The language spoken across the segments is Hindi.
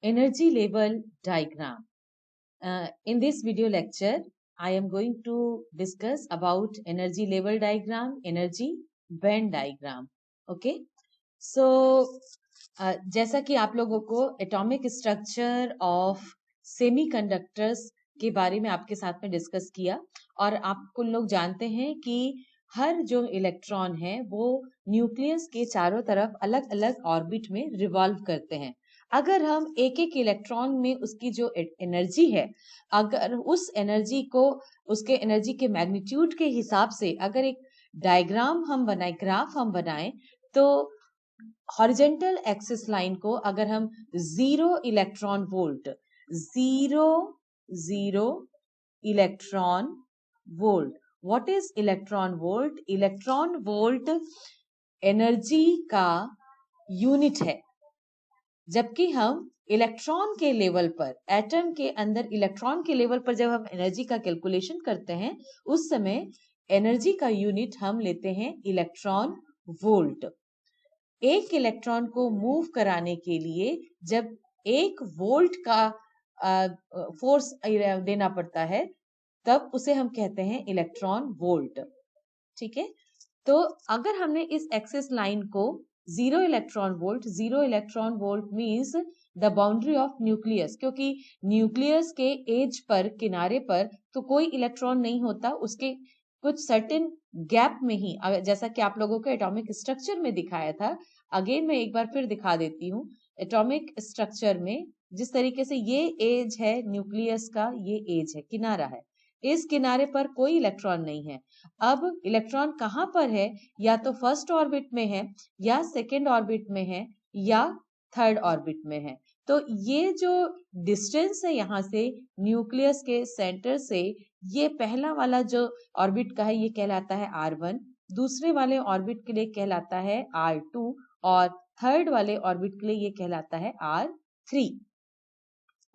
Energy level diagram. In this video lecture, I am going to discuss about energy level diagram, energy band diagram. Okay. So, जैसा कि आप लोगों को एटॉमिक स्ट्रक्चर ऑफ सेमीकंडक्टर्स के बारे में आपके साथ में डिस्कस किया और आप कुछ लोग जानते हैं कि हर जो इलेक्ट्रॉन है वो न्यूक्लियस के चारों तरफ अलग अलग ऑर्बिट में रिवॉल्व करते हैं। अगर हम एक एक इलेक्ट्रॉन में उसकी जो एनर्जी है, अगर उस एनर्जी को उसके एनर्जी के मैग्नीट्यूड के हिसाब से अगर एक डायग्राम हम बनाए, ग्राफ हम बनाएं, तो हॉरिजेंटल एक्सिस लाइन को अगर हम 0 electron volt, 0 electron volt, what is electron volt? Electron volt energy का यूनिट है। जबकि हम इलेक्ट्रॉन के लेवल पर, एटम के अंदर इलेक्ट्रॉन के लेवल पर जब हम एनर्जी का कैलकुलेशन करते हैं, उस समय एनर्जी का यूनिट हम लेते हैं इलेक्ट्रॉन वोल्ट। एक इलेक्ट्रॉन को मूव कराने के लिए जब 1 वोल्ट का फोर्स देना पड़ता है, तब उसे हम कहते हैं इलेक्ट्रॉन वोल्ट। ठीक है, तो अगर हमने इस एक्सिस लाइन को 0 electron volt means the boundary of nucleus, क्योंकि न्यूक्लियस के एज पर, किनारे पर तो कोई इलेक्ट्रॉन नहीं होता, उसके कुछ सर्टेन गैप में ही, जैसा कि आप लोगों को एटॉमिक स्ट्रक्चर में दिखाया था। अगेन मैं एक बार फिर दिखा देती हूँ। एटॉमिक स्ट्रक्चर में जिस तरीके से ये एज है न्यूक्लियस का, ये एज है, किनारा है, इस किनारे पर कोई इलेक्ट्रॉन नहीं है। अब इलेक्ट्रॉन कहाँ पर है? या तो फर्स्ट ऑर्बिट में है, या सेकेंड ऑर्बिट में है, या थर्ड ऑर्बिट में है। तो ये जो डिस्टेंस है यहाँ से न्यूक्लियस के सेंटर से, ये पहला वाला जो ऑर्बिट का है ये कहलाता है R1, दूसरे वाले ऑर्बिट के लिए कहलाता है R2, और थर्ड वाले ऑर्बिट के लिए ये कहलाता है R3।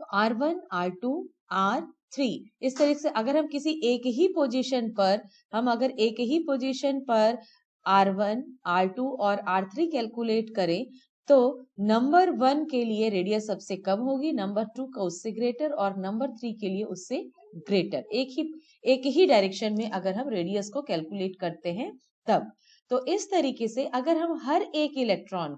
तो R1, R2, R3, इस तरीके से अगर हम किसी एक ही पोजीशन पर, अगर एक ही पोजीशन पर R1, R2 और R3 कैलकुलेट करें, तो नंबर 1 के लिए रेडियस सबसे कम होगी, नंबर 2 का उससे ग्रेटर, और नंबर 3 के लिए उससे ग्रेटर। एक ही डायरेक्शन में अगर हम रेडियस को कैलकुलेट करते हैं तब। तो इस तरीके से अगर हम हर एक इलेक्ट्रॉन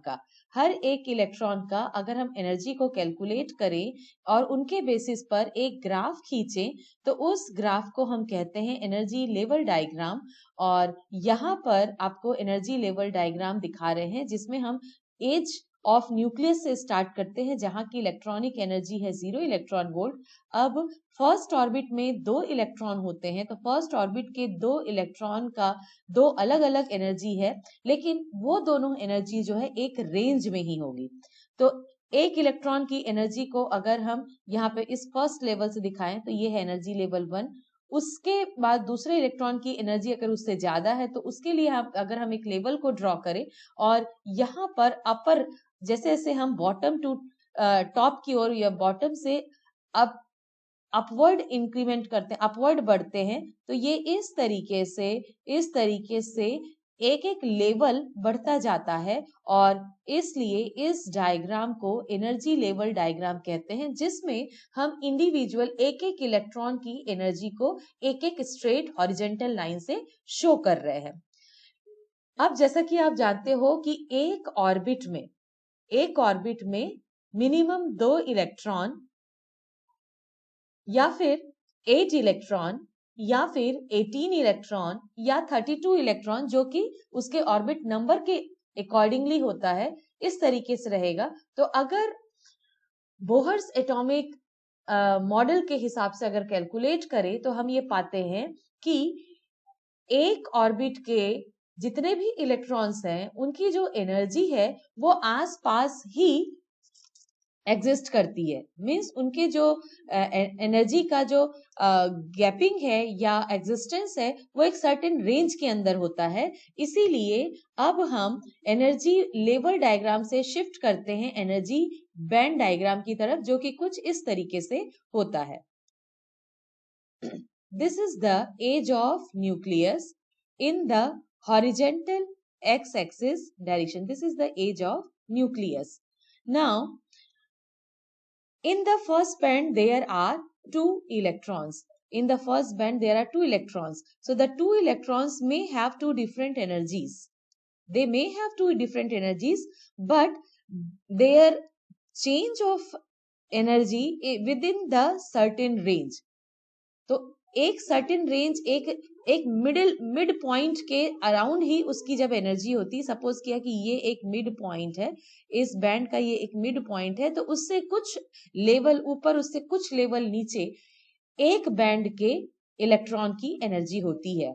का अगर हम एनर्जी को कैलकुलेट करें और उनके बेसिस पर एक ग्राफ खींचें, तो उस ग्राफ को हम कहते हैं एनर्जी लेवल डायग्राम। और यहाँ पर आपको एनर्जी लेवल डायग्राम दिखा रहे हैं जिसमें हम एज ऑफ न्यूक्लियस से स्टार्ट करते हैं, जहां की इलेक्ट्रॉनिक एनर्जी है 0 इलेक्ट्रॉन वोल्ट। अब फर्स्ट ऑर्बिट में 2 इलेक्ट्रॉन होते हैं, तो फर्स्ट ऑर्बिट के 2 इलेक्ट्रॉन का 2 अलग अलग एनर्जी है, लेकिन वो दोनों एनर्जी जो है एक रेंज में ही होगी। तो एक इलेक्ट्रॉन की एनर्जी को अगर हम यहाँ पे इस फर्स्ट लेवल से दिखाएं, तो ये है एनर्जी लेवल 1। उसके बाद दूसरे इलेक्ट्रॉन की एनर्जी अगर उससे ज्यादा है, तो उसके लिए अगर हम एक लेवल को ड्रॉ करें, और यहाँ पर अपर, जैसे जैसे हम बॉटम टू टॉप की ओर या बॉटम से अप अपवर्ड इंक्रीमेंट करते हैं, अपवर्ड बढ़ते हैं, तो ये इस तरीके से एक एक लेवल बढ़ता जाता है। और इसलिए इस डायग्राम को एनर्जी लेवल डायग्राम कहते हैं, जिसमें हम इंडिविजुअल एक एक इलेक्ट्रॉन की एनर्जी को एक एक स्ट्रेट हॉरिजेंटल लाइन से शो कर रहे हैं। अब जैसा कि आप जानते हो कि एक ऑर्बिट में मिनिमम 2 इलेक्ट्रॉन, या फिर 8 इलेक्ट्रॉन, या फिर 18 इलेक्ट्रॉन, या 32 इलेक्ट्रॉन, जो कि उसके ऑर्बिट नंबर के अकॉर्डिंगली होता है, इस तरीके से रहेगा। तो अगर बोहर्स एटॉमिक मॉडल के हिसाब से अगर कैलकुलेट करें, तो हम ये पाते हैं कि एक ऑर्बिट के जितने भी इलेक्ट्रॉन्स हैं, उनकी जो एनर्जी है वो आसपास ही एग्जिस्ट करती है। मीन्स उनके जो एनर्जी का जो गैपिंग है या एग्जिस्टेंस है, वो एक सर्टेन रेंज के अंदर होता है। इसीलिए अब हम एनर्जी लेवल डायग्राम से शिफ्ट करते हैं एनर्जी बैंड डायग्राम की तरफ, जो कि कुछ इस तरीके से होता है। This is the edge of nucleus in the horizontal X axis direction. This is the edge of nucleus. Now In the first band, there are two electrons. In the first band, there are two electrons. So the two electrons may have two different energies. They may have two different energies, but their change of energy within the certain range. तो एक सर्टेन रेंज, एक मिड पॉइंट के अराउंड ही उसकी जब एनर्जी होती, सपोज किया कि ये एक मिड पॉइंट है, इस बैंड का ये एक मिड पॉइंट है, तो उससे कुछ लेवल ऊपर, उससे कुछ लेवल नीचे एक बैंड के इलेक्ट्रॉन की एनर्जी होती है।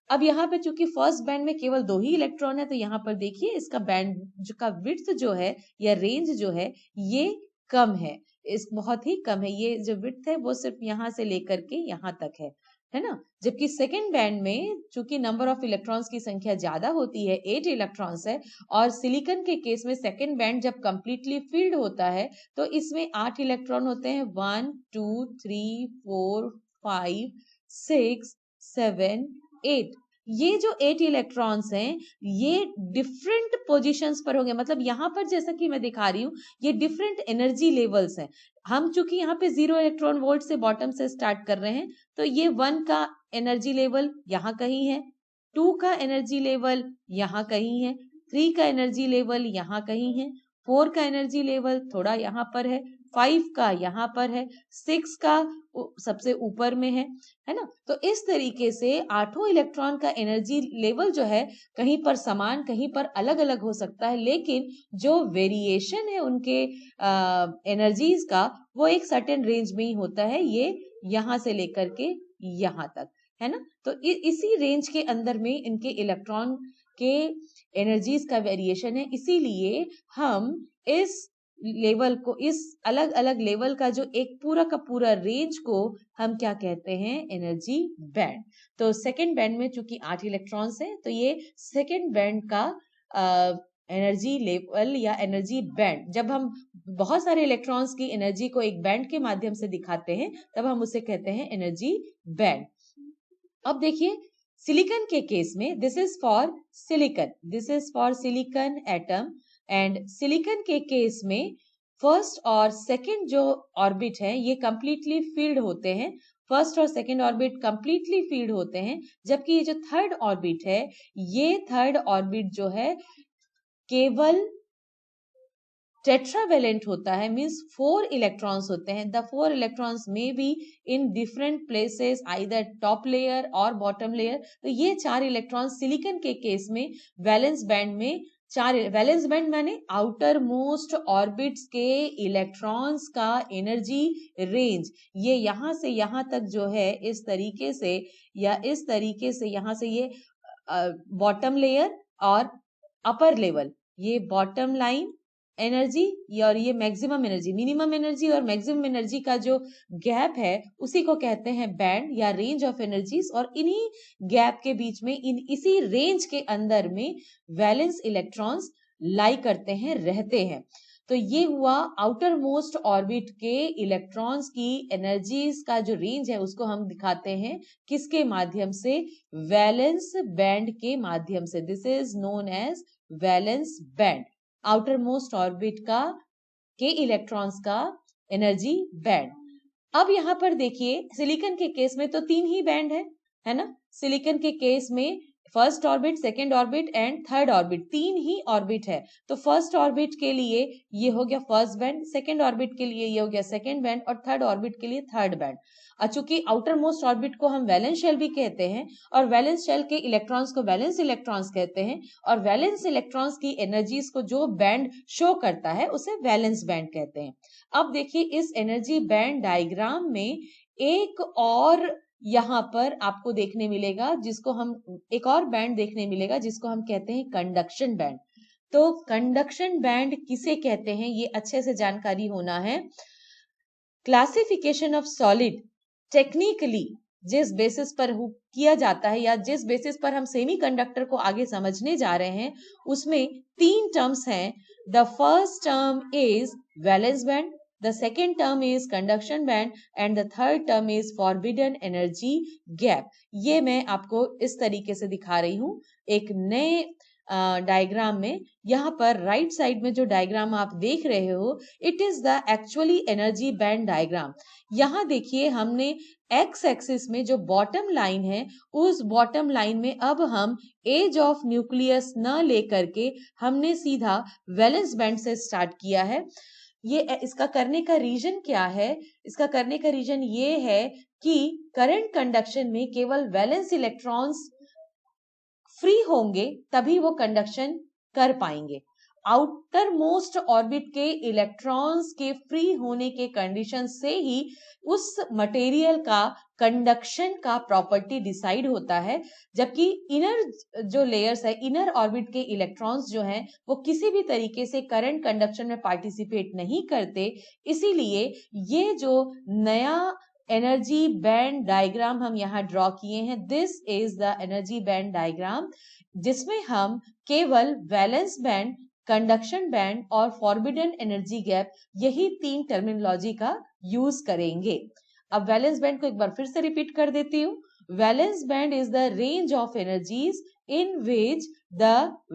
अब यहाँ पे चूंकि फर्स्ट बैंड में केवल दो ही इलेक्ट्रॉन है, तो यहाँ पर देखिए इसका बैंड का विड्थ जो है या रेंज जो है ये कम है, इस बहुत ही कम है। ये जो विड्थ है वो सिर्फ यहाँ से लेकर के यहाँ तक है ना। जबकि सेकेंड बैंड में चूंकि नंबर ऑफ इलेक्ट्रॉन्स की संख्या ज्यादा होती है, 8 इलेक्ट्रॉन्स है, और सिलिकॉन के केस में सेकेंड बैंड जब कंप्लीटली फिल्ड होता है तो इसमें 8 इलेक्ट्रॉन होते हैं, 1 2 3 4 5 6 7 8। ये जो 8 इलेक्ट्रॉन्स हैं ये डिफरेंट पोजीशंस पर होंगे, मतलब यहाँ पर जैसा कि मैं दिखा रही हूँ ये डिफरेंट एनर्जी लेवल्स हैं। हम चूंकि यहाँ पे 0 इलेक्ट्रॉन वोल्ट से बॉटम से स्टार्ट कर रहे हैं, तो ये 1 का एनर्जी लेवल यहाँ कहीं है, 2 का एनर्जी लेवल यहाँ कहीं है, 3 का एनर्जी लेवल यहाँ कहीं है, 4 का एनर्जी लेवल थोड़ा यहाँ पर है, 5 का यहाँ पर है, 6 का सबसे ऊपर में है ना। तो इस तरीके से आठों इलेक्ट्रॉन का एनर्जी लेवल जो है कहीं पर समान, कहीं पर अलग अलग हो सकता है, लेकिन जो वेरिएशन है उनके एनर्जीज का वो एक सर्टेन रेंज में ही होता है, ये यहाँ से लेकर के यहाँ तक, है ना। तो इसी रेंज के अंदर में इनके इलेक्ट्रॉन के एनर्जीज का वेरिएशन है, इसीलिए हम इस लेवल को, इस अलग अलग लेवल का जो एक पूरा का पूरा रेंज को हम क्या कहते हैं, एनर्जी बैंड। तो सेकेंड बैंड में चूंकि 8 इलेक्ट्रॉन्स हैं, तो ये सेकेंड बैंड का एनर्जी लेवल या एनर्जी बैंड। जब हम बहुत सारे इलेक्ट्रॉन्स की एनर्जी को एक बैंड के माध्यम से दिखाते हैं तब हम उसे कहते हैं एनर्जी बैंड। अब देखिए सिलिकॉन के केस में, this is for silicon, this is for silicon atom, and silicon के केस में फर्स्ट और सेकंड जो ऑर्बिट है ये कंप्लीटली फील्ड होते हैं, फर्स्ट और सेकंड ऑर्बिट कंप्लीटली फील्ड होते हैं, जबकि ये जो थर्ड ऑर्बिट है, ये थर्ड ऑर्बिट जो है केवल टेट्रावेलेंट होता है, मींस 4 इलेक्ट्रॉन्स होते हैं। द 4 इलेक्ट्रॉन्स में be in different places, either top layer और बॉटम लेयर। तो ये 4 इलेक्ट्रॉन सिलिकॉन के केस में वैलेंस बैंड में 4, वैलेंस बैंड माने आउटर मोस्ट ऑर्बिट्स के इलेक्ट्रॉन्स का एनर्जी रेंज, ये यहां से यहां तक जो है इस तरीके से या इस तरीके से, यहां से ये बॉटम लेयर और अपर लेवल, ये बॉटम लाइन एनर्जी और ये मैक्सिमम एनर्जी, मिनिमम एनर्जी और मैक्सिमम एनर्जी का जो गैप है उसी को कहते हैं बैंड या रेंज ऑफ एनर्जीज। और इन्हीं गैप के बीच में, इसी रेंज के अंदर में वैलेंस इलेक्ट्रॉन्स लाई करते हैं, रहते हैं। तो ये हुआ आउटर मोस्ट ऑर्बिट के इलेक्ट्रॉन्स की एनर्जीज का जो रेंज है उसको हम दिखाते हैं किसके माध्यम से, वैलेंस बैंड के माध्यम से। This is known as valence band, outer most orbit का के इलेक्ट्रॉन्स का एनर्जी बैंड। अब यहाँ पर देखिए सिलिकॉन के केस में तो 3 ही बैंड है ना। सिलिकॉन के केस में first orbit, second orbit and third orbit, 3 he orbit है। तो फर्स्ट ऑर्बिट के लिए ये हो गया फर्स्ट बैंड, सेकेंड ऑर्बिट के लिए ये हो गया सेकेंड बैंड, और थर्ड ऑर्बिट के लिए थर्ड बैंड। चूंकि आउटर मोस्ट ऑर्बिट को हम वैलेंस शेल भी कहते हैं, और वैलेंस शेल के इलेक्ट्रॉन्स को वैलेंस इलेक्ट्रॉन्स कहते हैं, और वैलेंस इलेक्ट्रॉन्स की एनर्जीज को जो बैंड शो करता है उसे वैलेंस बैंड कहते हैं। अब देखिए इस एनर्जी बैंड डायग्राम में एक और यहाँ पर आपको देखने मिलेगा, जिसको हम, एक और बैंड देखने मिलेगा जिसको हम कहते हैं कंडक्शन बैंड। तो कंडक्शन बैंड किसे कहते हैं ये अच्छे से जानकारी होना है। क्लासिफिकेशन ऑफ सॉलिड टेक्निकली जिस बेसिस पर किया जाता है या जिस बेसिस पर हम सेमीकंडक्टर को आगे समझने जा रहे हैं उसमें 3 टर्म्स हैं। The first term is valence band, the second term is conduction band and the third term is forbidden energy gap। ये मैं आपको इस तरीके से दिखा रही हूं, एक नए डायग्राम में, यहाँ पर राइट साइड में जो डायग्राम आप देख रहे हो, it is the actually energy band diagram. यहाँ देखिए हमने एक्स एक्सिस में जो बॉटम लाइन है, उस बॉटम लाइन में अब हम एज ऑफ न्यूक्लियस न लेकर के हमने सीधा वैलेंस बैंड से स्टार्ट किया है। ये इसका करने का रीजन क्या है? इसका करने का रीजन ये है कि करंट कंडक्शन में केवल वैलेंस इलेक्ट्रॉन्स फ्री होंगे तभी वो कंडक्शन कर पाएंगे। आउटर मोस्ट ऑर्बिट के इलेक्ट्रॉन्स के फ्री होने के कंडीशन से ही उस मटेरियल का कंडक्शन का प्रॉपर्टी डिसाइड होता है, जबकि इनर जो लेयर्स है, इनर ऑर्बिट के इलेक्ट्रॉन्स जो हैं, वो किसी भी तरीके से करंट कंडक्शन में पार्टिसिपेट नहीं करते। इसीलिए ये जो नया एनर्जी बैंड डायग्राम हम यहाँ ड्रॉ किए हैं, this is the energy band diagram, जिसमें हम केवल वैलेंस बैंड, कंडक्शन बैंड और फॉरबिडन एनर्जी गैप, यही 3 टर्मिनोलॉजी का यूज करेंगे। अब वैलेंस बैंड को एक बार फिर से रिपीट कर देती हूँ। Valence band is the range of energies in which the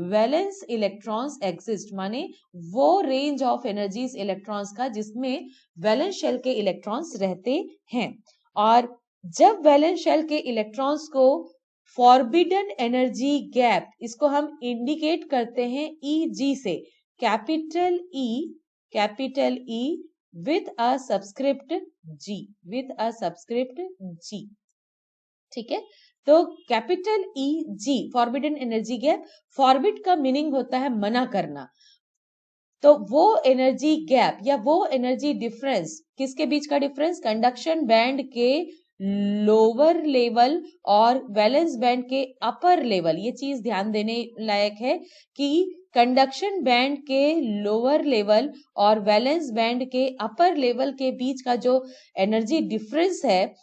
valence electrons exist, माने वो रेंज ऑफ एनर्जीज इलेक्ट्रॉन्स का जिसमें वैलेंस शेल के इलेक्ट्रॉन्स रहते हैं। और जब वैलेंस शेल के इलेक्ट्रॉन्स को फॉरबिडन एनर्जी गैप, इसको हम इंडिकेट करते हैं EG से, capital E with a subscript G, with a subscript G, ठीक है। तो capital EG forbidden energy gap, forbid का मीनिंग होता है मना करना, तो वो एनर्जी गैप या वो एनर्जी डिफरेंस, किसके बीच का डिफरेंस? कंडक्शन बैंड के लोअर लेवल और वैलेंस बैंड के अपर लेवल। ये चीज ध्यान देने लायक है कि कंडक्शन बैंड के लोअर लेवल और वैलेंस बैंड के अपर लेवल के बीच का जो एनर्जी डिफरेंस है,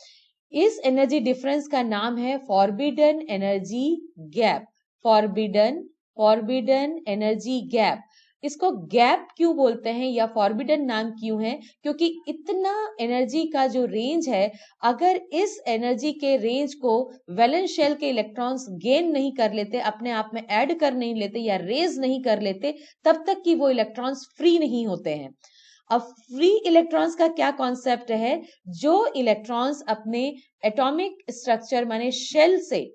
इस एनर्जी डिफरेंस का नाम है forbidden energy gap. Forbidden energy gap. इसको गैप क्यों बोलते हैं या फॉरबिडन नाम क्यों है? क्योंकि इतना एनर्जी का जो रेंज है, अगर इस एनर्जी के रेंज को वैलेंस शेल के इलेक्ट्रॉन्स गेन नहीं कर लेते, अपने आप में ऐड कर नहीं लेते या रेज नहीं कर लेते, तब तक कि वो इलेक्ट्रॉन्स फ्री नहीं होते हैं। अब फ्री इलेक्ट्रॉन्स का क्या कॉन्सेप्ट है? जो इलेक्ट्रॉन्स अपने एटॉमिक स्ट्रक्चर माने शेल से,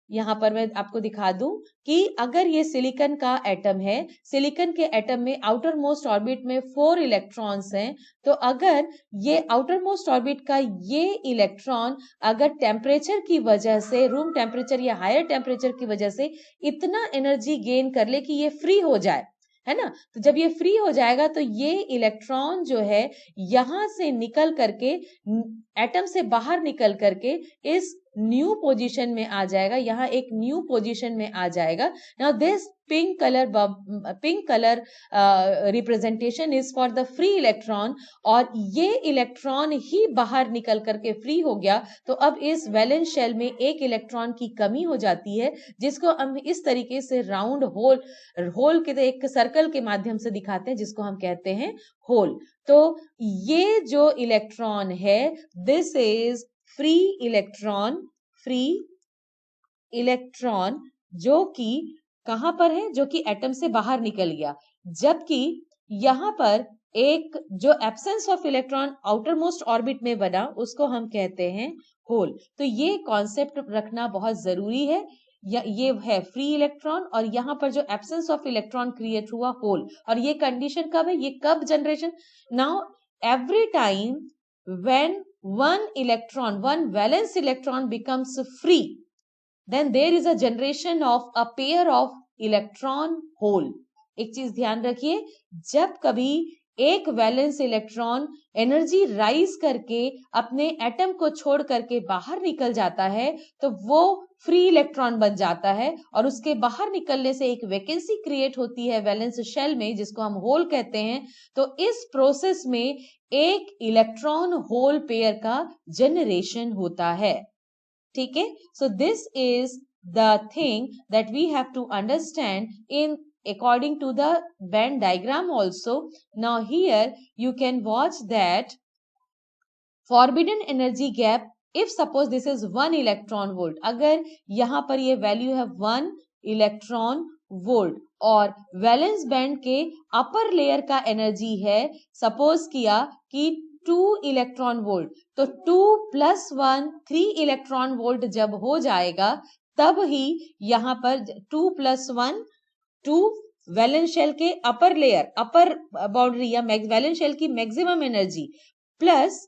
यहां पर मैं आपको दिखा दूं कि अगर ये सिलिकॉन का एटम है, सिलिकॉन के एटम में आउटर मोस्ट ऑर्बिट में 4 इलेक्ट्रॉन्स हैं, तो अगर ये आउटर मोस्ट ऑर्बिट का ये इलेक्ट्रॉन अगर टेम्परेचर की वजह से, रूम टेम्परेचर या हायर टेम्परेचर की वजह से इतना एनर्जी गेन कर ले कि ये फ्री हो जाए, है ना, तो जब ये फ्री हो जाएगा तो ये इलेक्ट्रॉन जो है यहां से निकल करके, एटम से बाहर निकल करके इस न्यू पोजीशन में आ जाएगा, यहाँ एक न्यू पोजीशन में आ जाएगा। Now this pink colour representation is for the free electron, और ये इलेक्ट्रॉन ही बाहर निकल करके फ्री हो गया, तो अब इस वैलेंस शेल में एक इलेक्ट्रॉन की कमी हो जाती है, जिसको हम इस तरीके से राउंड होल के एक सर्कल के माध्यम से दिखाते हैं, जिसको हम कहते हैं होल। तो ये जो इलेक्ट्रॉन है, दिस इज फ्री इलेक्ट्रॉन जो कि कहां पर है? जो कि एटम से बाहर निकल गया, जबकि यहां पर एक जो absence of electron outer most orbit में बना, उसको हम कहते हैं होल। तो ये कॉन्सेप्ट रखना बहुत जरूरी है। ये है फ्री इलेक्ट्रॉन, और यहाँ पर जो एब्सेंस ऑफ इलेक्ट्रॉन क्रिएट हुआ, होल। और ये कंडीशन कब है? ये कब generation? Now every time when one valence electron becomes free, then there is a generation of a pair of electron hole। एक चीज ध्यान रखिए, जब कभी एक वैलेंस इलेक्ट्रॉन एनर्जी राइज करके अपने एटम को छोड़ करके बाहर निकल जाता है, तो वो फ्री इलेक्ट्रॉन बन जाता है, और उसके बाहर निकलने से एक वैकेंसी क्रिएट होती है वैलेंस शेल में, जिसको हम होल कहते हैं। तो इस प्रोसेस में एक इलेक्ट्रॉन होल पेयर का जनरेशन होता है, ठीक है। So this is the thing that we have to understand in according to the band diagram also. Now here you can watch that forbidden energy gap, if suppose this is 1 electron volt, अगर यहाँ पर ये वैल्यू है 1 इलेक्ट्रॉन वोल्ट और वैलेंस बैंड के अपर लेयर का एनर्जी है, सपोज किया कि 2 इलेक्ट्रॉन वोल्ट, तो 2 + 1 3 इलेक्ट्रॉन वोल्ट जब हो जाएगा तब ही यहाँ पर 2 + 1 2 वैलेंस शेल के अपर लेयर, अपर बाउंड्री या वैलेंस शेल की maximum energy plus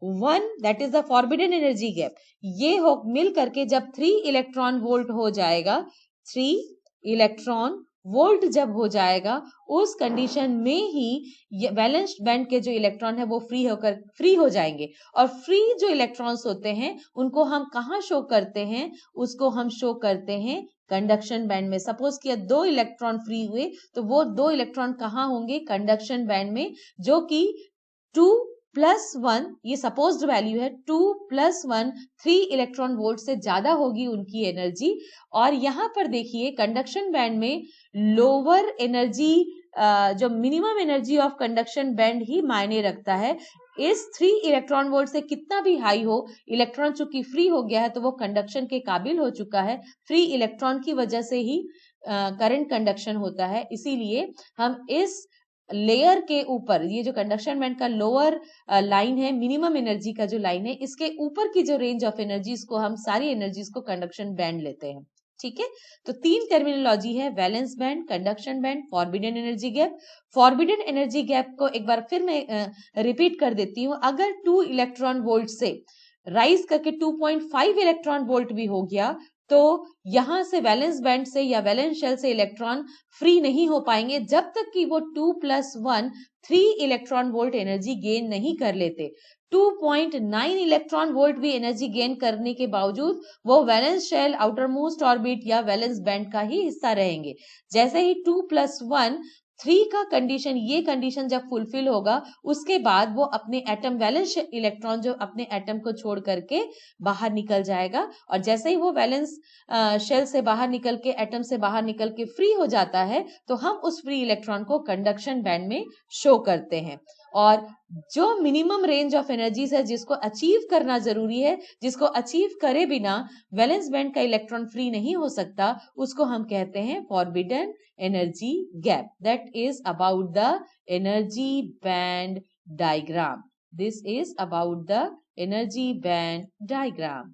1 that is the forbidden energy gap, ये हो मिल करके जब 3 इलेक्ट्रॉन वोल्ट हो जाएगा, 3 इलेक्ट्रॉन वोल्ट जब हो जाएगा, उस कंडीशन में ही वैलेंस बैंड के जो इलेक्ट्रॉन है वो फ्री हो जाएंगे। और फ्री जो इलेक्ट्रॉन्स होते हैं उनको हम कहाँ शो करते हैं, उसको हम शो करते हैं कंडक्शन बैंड में। सपोज किया 2 इलेक्ट्रॉन फ्री हुए, तो वो 2 इलेक्ट्रॉन कहाँ होंगे, कंडक्शन बैंड में, जो कि 2 + 1, ये सपोज्ड वैल्यू है, 2 + 1 3 इलेक्ट्रॉन वोल्ट से ज्यादा होगी उनकी एनर्जी। और यहाँ पर देखिए कंडक्शन बैंड में लोअर एनर्जी, जो minimum energy of conduction band ही मायने रखता है। इस 3 इलेक्ट्रॉन वोल्ट से कितना भी हाई हो, इलेक्ट्रॉन चूंकि फ्री हो गया है तो वो कंडक्शन के काबिल हो चुका है। फ्री इलेक्ट्रॉन की वजह से ही करंट कंडक्शन होता है। इसीलिए हम इस लेयर के ऊपर, ये जो कंडक्शन बैंड का लोअर लाइन है, मिनिमम एनर्जी का जो लाइन है, इसके ऊपर की जो रेंज ऑफ एनर्जीज को, हम सारी एनर्जीज को कंडक्शन बैंड लेते हैं। ठीक है, तो 3 टर्मिनोलॉजी है, valence band, conduction band, forbidden energy gap. Forbidden energy gap को एक बार फिर मैं रिपीट कर देती हूँ। अगर 2 इलेक्ट्रॉन वोल्ट से राइज करके 2.5 इलेक्ट्रॉन वोल्ट भी हो गया, तो यहां से वैलेंस बैंड से या वैलेंस शेल से इलेक्ट्रॉन फ्री नहीं हो पाएंगे जब तक कि वो 2 + 1 3 इलेक्ट्रॉन वोल्ट एनर्जी गेन नहीं कर लेते। 2.9 इलेक्ट्रॉन वोल्ट भी एनर्जी गेन करने के बावजूद वो valence shell, outer most orbit या वैलेंस बैंड का ही हिस्सा रहेंगे। जैसे ही 2 + 1 3 का कंडीशन, ये कंडीशन जब फुलफिल होगा, उसके बाद वो अपने एटम, वैलेंस इलेक्ट्रॉन जो अपने एटम को छोड़ करके बाहर निकल जाएगा। और जैसे ही वो वैलेंस शेल से बाहर निकल के, एटम से बाहर निकल के फ्री हो जाता है, तो हम उस फ्री इलेक्ट्रॉन को कंडक्शन बैंड में शो करते हैं। और जो मिनिमम रेंज ऑफ एनर्जीज है जिसको अचीव करना जरूरी है, जिसको अचीव करे बिना वैलेंस बैंड का इलेक्ट्रॉन फ्री नहीं हो सकता, उसको हम कहते हैं forbidden energy gap. That is about the energy band diagram. This is about the energy band diagram.